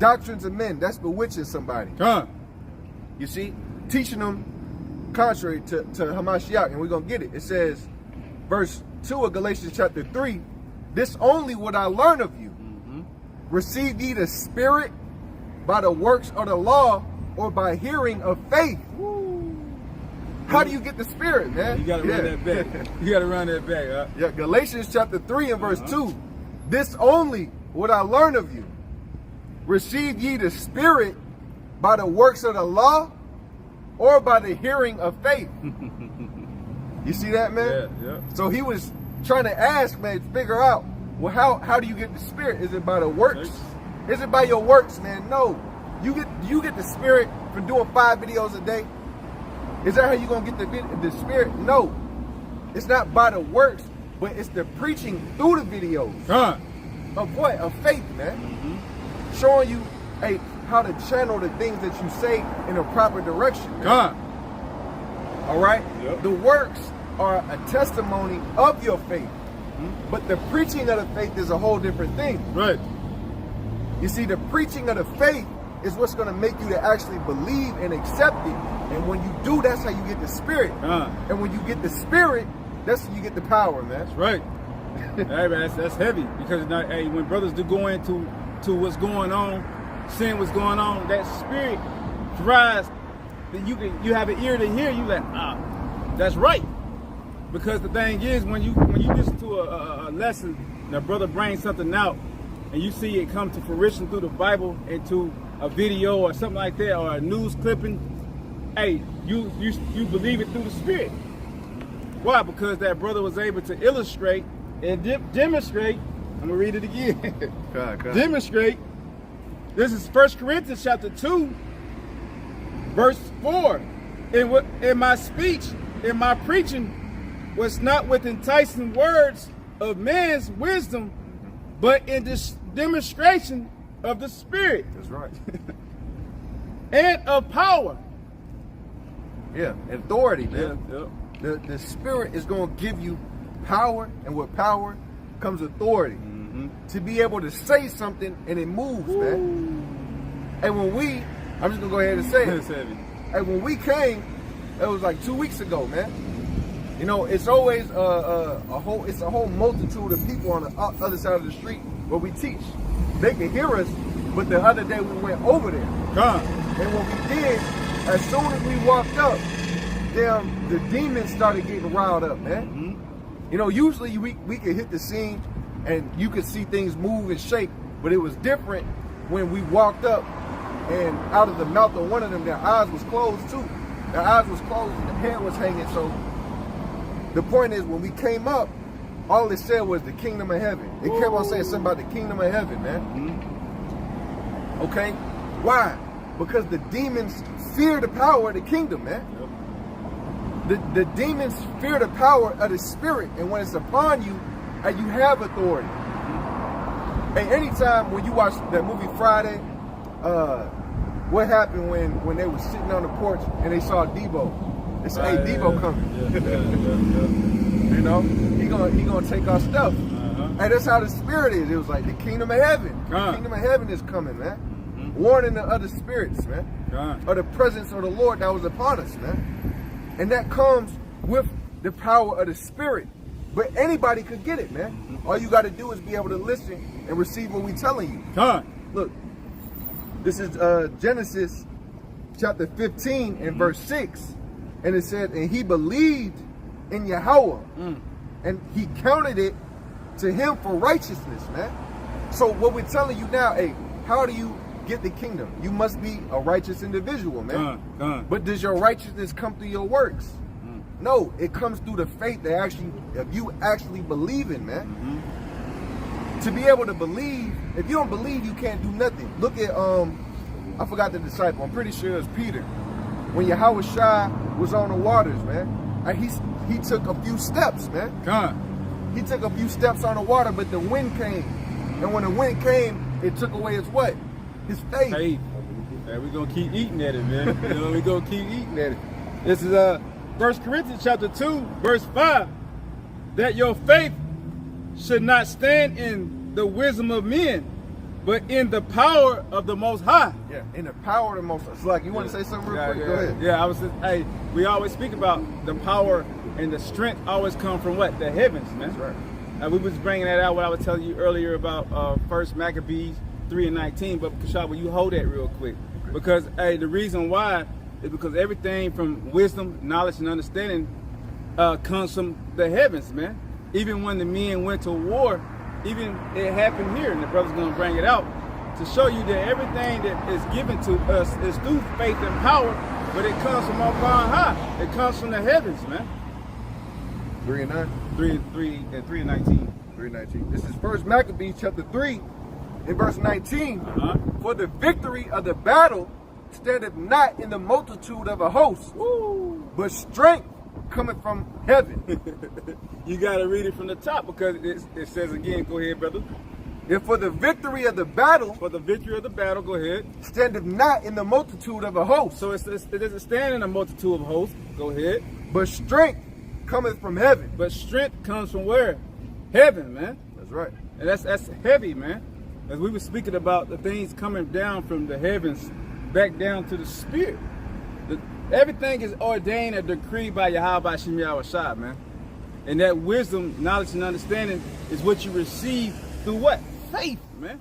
doctrines of men. That's bewitching somebody. You see? Teaching them contrary to Hamashiach, and we're going to get it. It says, verse 2 of Galatians chapter 3, this only would I learn of you. Receive ye the Spirit by the works of the law or by hearing of faith. How do you get the Spirit, man? You got to run that back. You got to run that back. Huh? Yeah, Galatians chapter 3 and verse 2, this only would I learn of you. Receive ye the Spirit by the works of the law or by the hearing of faith. You see that, man? Yeah. So he was trying to ask, man, figure out, well, how do you get the Spirit? Is it by the works? Is it by your works, man? No. You get the Spirit for doing 5 videos a day. Is that how you gonna get the Spirit? No. It's not by the works, but it's the preaching through the videos. Of what? Of faith, man. Showing you, hey, how to channel the things that you say in a proper direction. All right? Yep. The works are a testimony of your faith. But the preaching of the faith is a whole different thing. Right. You see, the preaching of the faith is what's going to make you to actually believe and accept it. And when you do, that's how you get the Spirit. And when you get the Spirit, that's when you get the power, man. That's right. Hey, man, that's heavy. Because hey, when brothers do go into what's going on, seeing what's going on, that Spirit drives. Then you have an ear to hear. You like, that's right. Because the thing is, when you listen to a lesson, that brother brings something out, and you see it come to fruition through the Bible, into a video or something like that, or a news clipping, hey, you believe it through the Spirit. Why? Because that brother was able to illustrate and demonstrate. I'm gonna read it again. God. Demonstrate. This is 1 Corinthians chapter 2, verse 4. In my speech, in my preaching, was not with enticing words of man's wisdom, but in this demonstration of the Spirit. That's right. And of power. Yeah, authority, man. Yeah. The Spirit is going to give you power, and with power comes authority. To be able to say something and it moves, man. And when I'm just going to go ahead and say it. And when we came, it was like 2 weeks ago, man. You know, it's always a whole multitude of people on the other side of the street where we teach. They can hear us, but the other day we went over there. And what we did, as soon as we walked up, the demons started getting riled up, man. You know, usually we could hit the scene and you could see things move and shake, but it was different when we walked up and out of the mouth of one of them, their eyes was closed too. Their eyes was closed and the head was hanging. So the point is, when we came up, all it said was the kingdom of heaven. It kept on saying something about the kingdom of heaven, man. Okay? Why? Because the demons fear the power of the kingdom, man. The demons fear the power of the Spirit. And when it's upon you, and you have authority. And anytime when you watch that movie Friday, what happened when they were sitting on the porch and they saw Debo? They said, hey, Debo coming. You know, he gonna take our stuff. And that's how the Spirit is. It was like the kingdom of heaven. The kingdom of heaven is coming, man. Warning the other spirits, man. Of the presence of the Lord that was upon us, man. And that comes with the power of the Spirit. But anybody could get it, man. All you got to do is be able to listen and receive what we're telling you. Look, this is Genesis chapter 15 and verse 6. And it said, and he believed in Yahweh. And he counted it to him for righteousness, man. So what we're telling you now, hey, how do you get the kingdom? You must be a righteous individual, man. But does your righteousness come through your works? No, it comes through the faith that you actually believe in, man. To be able to believe, if you don't believe, you can't do nothing. Look at, I forgot the disciple. I'm pretty sure it's Peter. When Yahweh Shai was on the waters, man, and he took a few steps, man. He took a few steps on the water, but the wind came. And when the wind came, it took away his what? His faith. Hey, we're going to keep eating at it, man. You know, we're going to keep eating at it. This is 1 Corinthians chapter 2, verse 5, that your faith should not stand in the wisdom of men, but in the power of the Most High. Yeah, in the power of the Most High. So, like, you want to say something real quick? Go ahead. Yeah, I was just, hey, we always speak about the power and the strength always come from what? The heavens, man. That's right. We was bringing that out what I was telling you earlier about 1 Maccabees 3:19, but Kashab, will you hold that real quick? Okay. Because, hey, the reason why is because everything from wisdom, knowledge, and understanding comes from the heavens, man. Even when the men went to war, even it happened here, and the brother's going to bring it out to show you that everything that is given to us is through faith and power, but it comes from up on high. It comes from the heavens, man. 3 and 9? 3:19. 3:19. This is 1 Maccabees chapter 3 and verse 19. For the victory of the battle standeth not in the multitude of a host, but strength cometh from heaven. You got to read it from the top because it says again, go ahead, brother. And for the victory of the battle For the victory of the battle, go ahead. standeth not in the multitude of a host, So it doesn't stand in a multitude of hosts, go ahead. but strength cometh from heaven. But strength comes from where? Heaven, man. That's right. And that's heavy, man. As we were speaking about the things coming down from the heavens back down to the spirit. Everything is ordained and decreed by Yahweh Shem Yahushua, man. And that wisdom, knowledge, and understanding is what you receive through what? Faith, man.